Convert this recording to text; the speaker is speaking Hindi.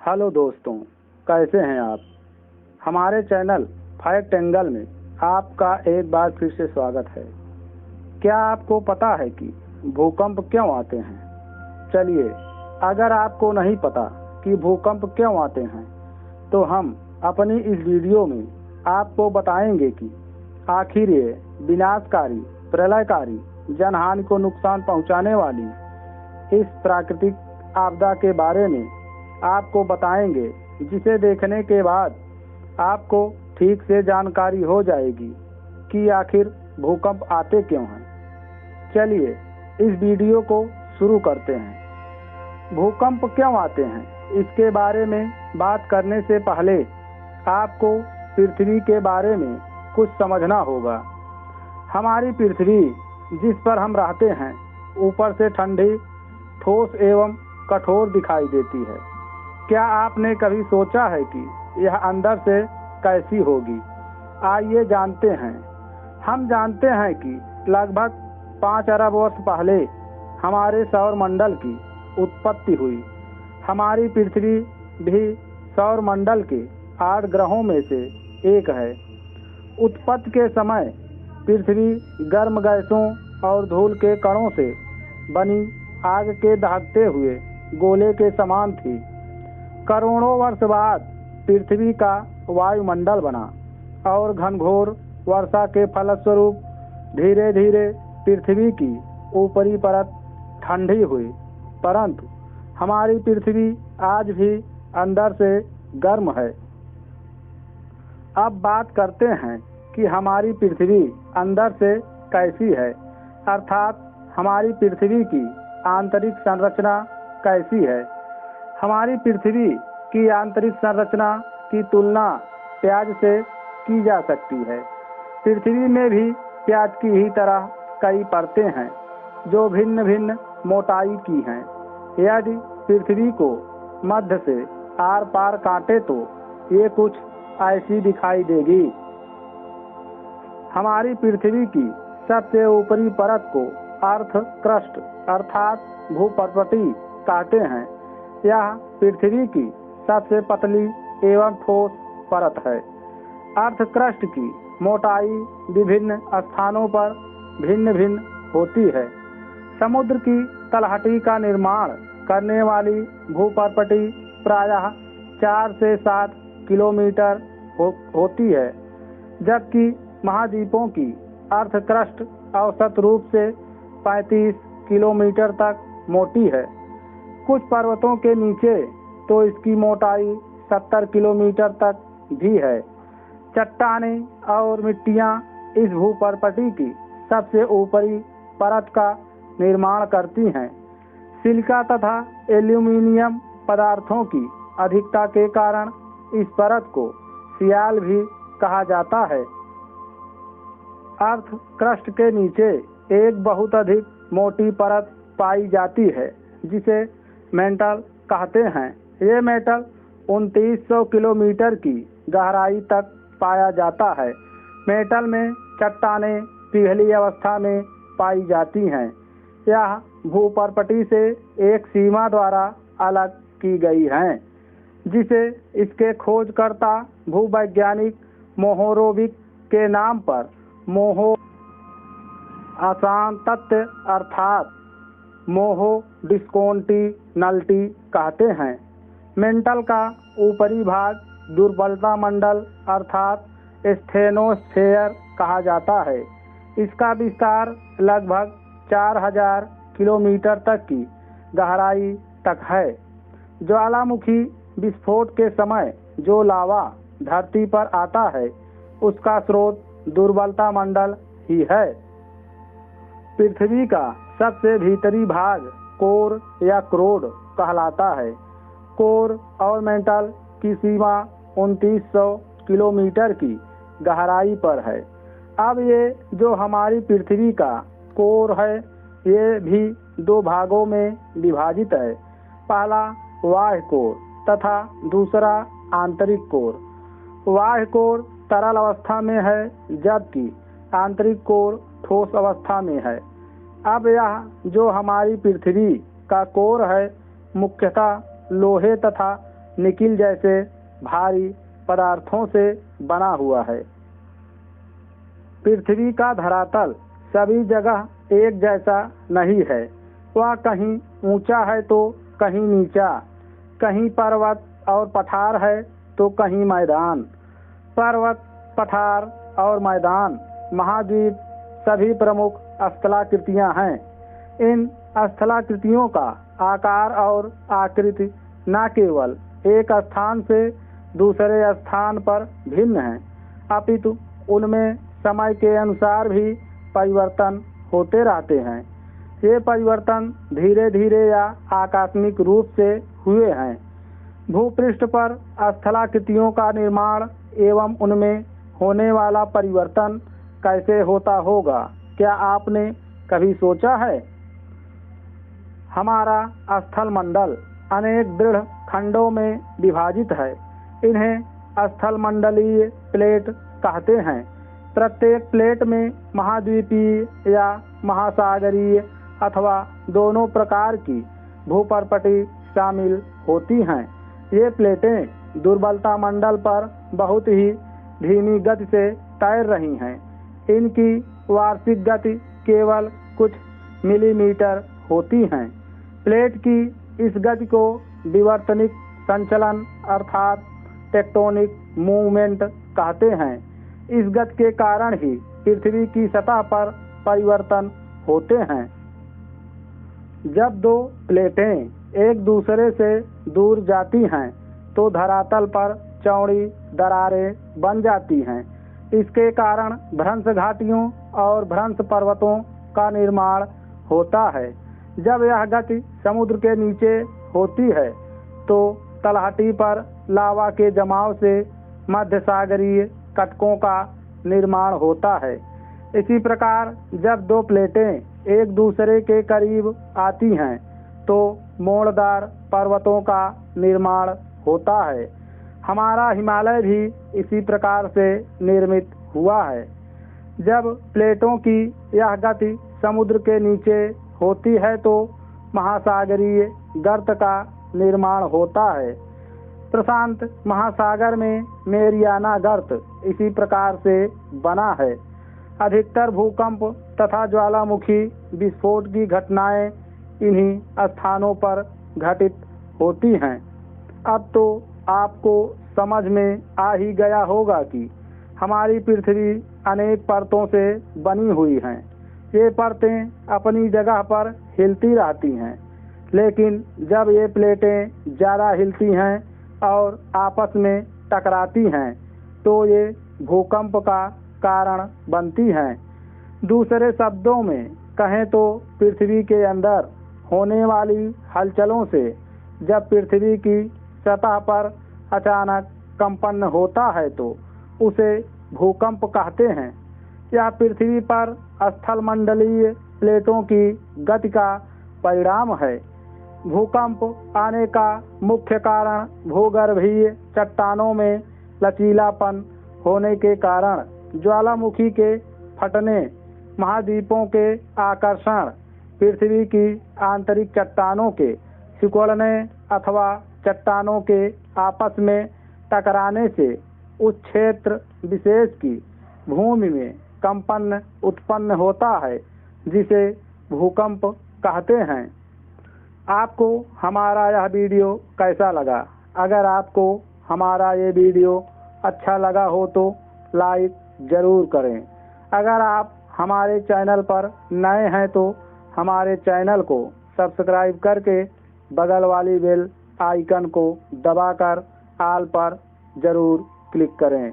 हेलो दोस्तों, कैसे हैं आप। हमारे चैनल फैक्ट एंगल में आपका एक बार फिर से स्वागत है। क्या आपको पता है कि भूकंप क्यों आते हैं? चलिए, अगर आपको नहीं पता कि भूकंप क्यों आते हैं तो हम अपनी इस वीडियो में आपको बताएंगे कि आखिर ये विनाशकारी, प्रलयकारी, जनहानि को नुकसान पहुंचाने वाली इस प्राकृतिक आपदा के बारे में आपको बताएंगे, जिसे देखने के बाद आपको ठीक से जानकारी हो जाएगी कि आखिर भूकंप आते क्यों हैं। चलिए इस वीडियो को शुरू करते हैं। भूकंप क्यों आते हैं, इसके बारे में बात करने से पहले आपको पृथ्वी के बारे में कुछ समझना होगा। हमारी पृथ्वी जिस पर हम रहते हैं, ऊपर से ठंडी, ठोस एवं कठोर दिखाई देती है। क्या आपने कभी सोचा है कि यह अंदर से कैसी होगी? आइए जानते हैं। हम जानते हैं कि लगभग 5 अरब वर्ष पहले हमारे सौरमंडल की उत्पत्ति हुई। हमारी पृथ्वी भी सौरमंडल के 8 ग्रहों में से एक है। उत्पत्ति के समय पृथ्वी गर्म गैसों और धूल के कणों से बनी आग के दहकते हुए गोले के समान थी। करोड़ों वर्ष बाद पृथ्वी का वायुमंडल बना और घनघोर वर्षा के फलस्वरूप धीरे धीरे पृथ्वी की ऊपरी परत ठंडी हुई। परंतु हमारी पृथ्वी आज भी अंदर से गर्म है। अब बात करते हैं कि हमारी पृथ्वी अंदर से कैसी है, अर्थात हमारी पृथ्वी की आंतरिक संरचना कैसी है। हमारी पृथ्वी की आंतरिक संरचना की तुलना प्याज से की जा सकती है। पृथ्वी में भी प्याज की ही तरह कई परतें हैं जो भिन्न भिन्न मोटाई की हैं। यदि पृथ्वी को मध्य से आर पार काटे तो ये कुछ ऐसी दिखाई देगी। हमारी पृथ्वी की सबसे ऊपरी परत को अर्थ क्रस्ट अर्थात भूपर्पटी कहते हैं। यह पृथ्वी की सबसे पतली एवं ठोस परत है। अर्थ क्रस्ट की मोटाई विभिन्न स्थानों पर भिन्न भिन्न होती है। समुद्र की तलहटी का निर्माण करने वाली भूपर्पटी प्रायः 4 से 7 किलोमीटर होती है, जबकि महाद्वीपों की अर्थ क्रस्ट औसत रूप से 35 किलोमीटर तक मोटी है। कुछ पर्वतों के नीचे तो इसकी मोटाई 70 किलोमीटर तक भी है। चट्टानें और मिट्टियां इस भूपर्पटी की सबसे ऊपरी परत का निर्माण करती हैं। सिलिका तथा एल्यूमीनियम पदार्थों की अधिकता के कारण इस परत को सियाल भी कहा जाता है। अर्थ क्रस्ट के नीचे एक बहुत अधिक मोटी परत पाई जाती है, जिसे मेंटल कहते हैं। ये मेटल 2900 किलोमीटर की गहराई तक पाया जाता है। मेटल में चट्टानें पिघली अवस्था में पाई जाती हैं। यह भूपर्पटी से एक सीमा द्वारा अलग की गई हैं, जिसे इसके खोजकर्ता भूवैज्ञानिक मोहोरोविक के नाम पर मोहो अशांतत्व अर्थात मोहो डिस्कॉन्टिनल्टी कहते हैं। मेंटल का ऊपरी भाग दुर्बलता मंडल अर्थात स्टेनोस्फेयर कहा जाता है। इसका विस्तार लगभग 4000 किलोमीटर तक की गहराई तक है। ज्वालामुखी विस्फोट के समय जो लावा धरती पर आता है, उसका स्रोत दुर्बलता मंडल ही है। पृथ्वी का सबसे भीतरी भाग कोर या क्रोड कहलाता है। कोर और मेंटल की सीमा 2900 किलोमीटर की गहराई पर है। अब ये जो हमारी पृथ्वी का कोर है, ये भी 2 भागों में विभाजित है। पहला बाह्य कोर तथा दूसरा आंतरिक कोर। बाह्य कोर तरल अवस्था में है, जबकि आंतरिक कोर ठोस अवस्था में है। अब यह जो हमारी पृथ्वी का कोर है, मुख्यतः लोहे तथा निकिल जैसे भारी पदार्थों से बना हुआ है। पृथ्वी का धरातल सभी जगह एक जैसा नहीं है। वह कहीं ऊंचा है तो कहीं नीचा, कहीं पर्वत और पठार है तो कहीं मैदान। पर्वत, पठार और मैदान, महाद्वीप सभी प्रमुख स्थलाकृतियां हैं। इन स्थलाकृतियों का आकार और आकृति न केवल एक स्थान से दूसरे स्थान पर भिन्न है, अपितु उनमें समय के अनुसार भी परिवर्तन होते रहते हैं। ये परिवर्तन धीरे धीरे या आकस्मिक रूप से हुए हैं। भूपृष्ठ पर स्थलाकृतियों का निर्माण एवं उनमें होने वाला परिवर्तन कैसे होता होगा, क्या आपने कभी सोचा है? हमारा स्थल मंडल अनेक दृढ़ खंडों में विभाजित है। इन्हें स्थल मंडलीय प्लेट कहते हैं। प्रत्येक प्लेट में महाद्वीपीय या महासागरीय अथवा दोनों प्रकार की भूपर्पटी शामिल होती हैं। ये प्लेटें दुर्बलता मंडल पर बहुत ही धीमी गति से तैर रही हैं। इनकी वार्षिक गति केवल कुछ मिलीमीटर होती है। प्लेट की इस गति को विवर्तनिक संचलन अर्थात टेक्टोनिक मूवमेंट कहते हैं। इस गति के कारण ही पृथ्वी की सतह पर परिवर्तन होते हैं। जब दो प्लेटें एक दूसरे से दूर जाती हैं तो धरातल पर चौड़ी दरारें बन जाती हैं। इसके कारण भ्रंश घाटियों और भ्रंश पर्वतों का निर्माण होता है। जब यह गति समुद्र के नीचे होती है तो तलहटी पर लावा के जमाव से मध्य सागरीय कटकों का निर्माण होता है। इसी प्रकार जब दो प्लेटें एक दूसरे के करीब आती हैं तो मोड़दार पर्वतों का निर्माण होता है। हमारा हिमालय भी इसी प्रकार से निर्मित हुआ है। जब प्लेटों की यह गति समुद्र के नीचे होती है तो महासागरीय गर्त का निर्माण होता है। प्रशांत महासागर में मेरियाना गर्त इसी प्रकार से बना है। अधिकतर भूकंप तथा ज्वालामुखी विस्फोट की घटनाएं इन्हीं स्थानों पर घटित होती हैं। अब तो आपको समझ में आ ही गया होगा कि हमारी पृथ्वी अनेक परतों से बनी हुई हैं। ये परतें अपनी जगह पर हिलती रहती हैं, लेकिन जब ये प्लेटें ज़्यादा हिलती हैं और आपस में टकराती हैं तो ये भूकंप का कारण बनती हैं। दूसरे शब्दों में कहें तो पृथ्वी के अंदर होने वाली हलचलों से जब पृथ्वी की सतह पर अचानक कंपन होता है तो उसे भूकंप कहते हैं। यह पृथ्वी पर स्थल मंडलीय प्लेटों की गति का परिणाम है। भूकंप आने का मुख्य कारण भूगर्भीय चट्टानों में लचीलापन होने के कारण ज्वालामुखी के फटने, महाद्वीपों के आकर्षण, पृथ्वी की आंतरिक चट्टानों के सिकुड़ने अथवा चट्टानों के आपस में टकराने से उस क्षेत्र विशेष की भूमि में कंपन उत्पन्न होता है, जिसे भूकंप कहते हैं। आपको हमारा यह वीडियो कैसा लगा? अगर आपको हमारा ये वीडियो अच्छा लगा हो तो लाइक ज़रूर करें। अगर आप हमारे चैनल पर नए हैं तो हमारे चैनल को सब्सक्राइब करके बगल वाली बेल आइकन को दबाकर ऑल पर ज़रूर क्लिक करें।